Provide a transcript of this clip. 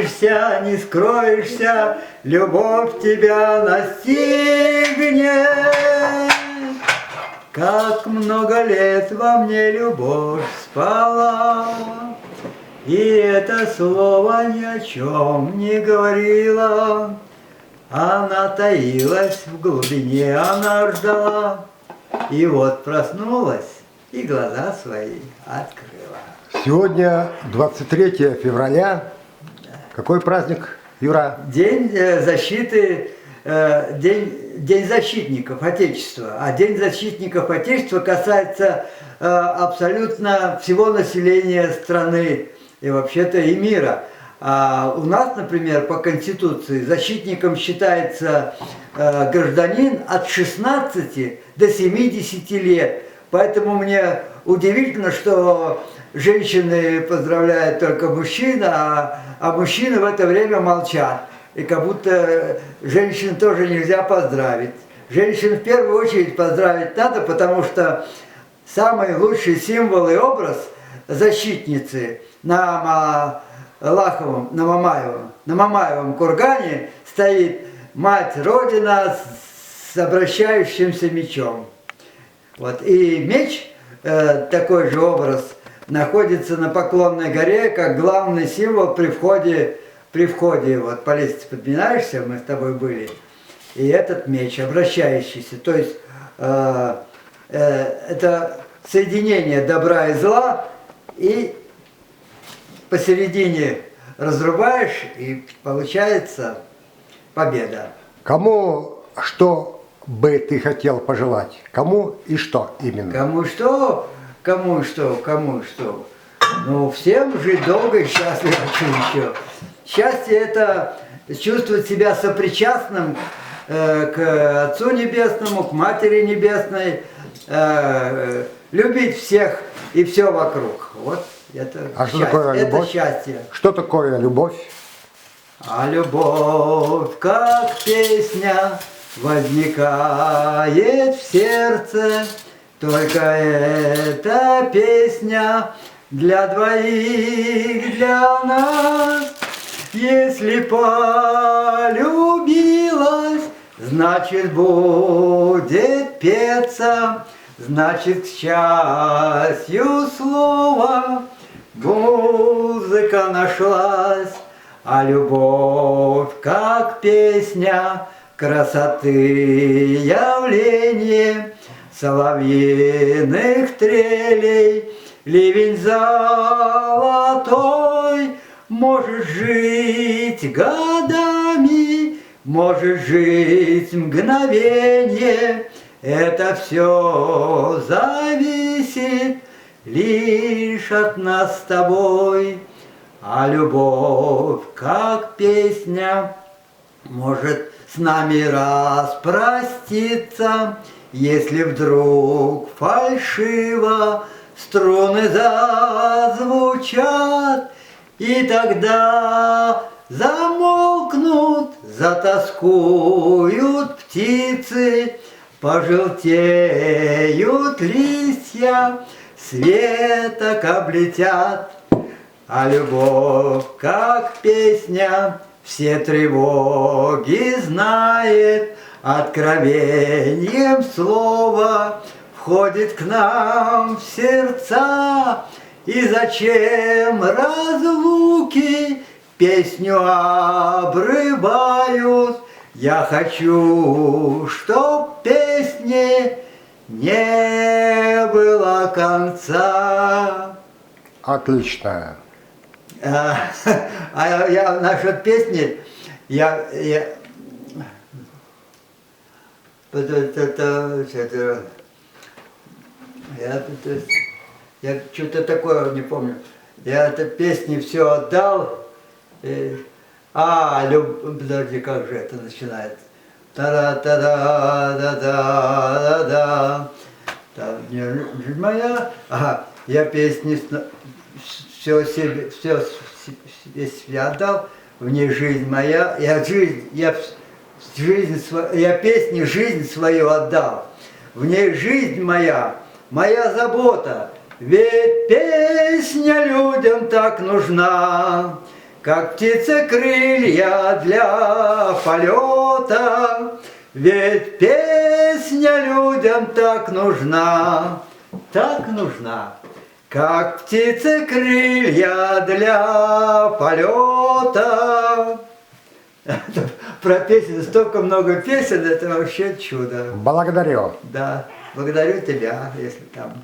Не скроешься, любовь тебя настигнет. Как много лет во мне любовь спала, и это слово ни о чем не говорило. Она таилась в глубине, она ждала, и вот проснулась и глаза свои открыла. Сегодня 23 февраля. Какой праздник, Юра? День защиты, день защитников Отечества. А День защитников Отечества касается абсолютно всего населения страны и вообще-то и мира. А у нас, например, по Конституции защитником считается гражданин от 16 до 70 лет. Поэтому мне удивительно, что женщины поздравляют только мужчин, а мужчины в это время молчат. И как будто женщин тоже нельзя поздравить. Женщин в первую очередь поздравить надо, потому что самый лучший символ и образ защитницы на Мамаевом кургане стоит Мать Родина с обращающимся мечом. Вот. И меч, такой же образ, находится на Поклонной горе как главный символ при входе, вот по лестнице поднимаешься, мы с тобой были, и этот меч, обращающийся, то есть это соединение добра и зла, и посередине разрубаешь, и получается победа. Кому что бы ты хотел пожелать? Кому и что именно? Кому что? Ну, всем жить долго и счастливо еще. Счастье – это чувствовать себя сопричастным к Отцу Небесному, к Матери Небесной, любить всех и все вокруг. Вот это что счастье. такое любовь? Это счастье. Что такое любовь? А любовь, как песня, возникает в сердце. Только эта песня для двоих, для нас. Если полюбилась, значит будет петься, значит к счастью слово музыка нашлась. А любовь, как песня, красоты явление, соловьиных трелей, ливень золотой, можешь жить годами, можешь жить мгновенье, это все зависит лишь от нас с тобой. А любовь, как песня, может с нами распроститься, если вдруг фальшиво струны зазвучат, и тогда замолкнут, затоскуют птицы, пожелтеют листья, светок облетят. А любовь, как песня, все тревоги знает, откровением слова входит к нам в сердца. И зачем разлуки песню обрывают? Я хочу, чтоб песне не было конца. Отлично. А я насчет песни, я что-то такое не помню. Я этой песне все отдал. Подожди, как же это начинается? Та-да-та-да-да-да-да-да. Жизнь моя. Ага, я песни все себе отдал, в ней жизнь моя, я песне жизнь свою отдал, в ней жизнь моя, моя забота, ведь песня людям так нужна, как птицы крылья для полета, ведь песня людям так нужна, как птицы крылья для полета. Про песни столько много песен, это вообще чудо. Благодарю. Да, благодарю тебя, если там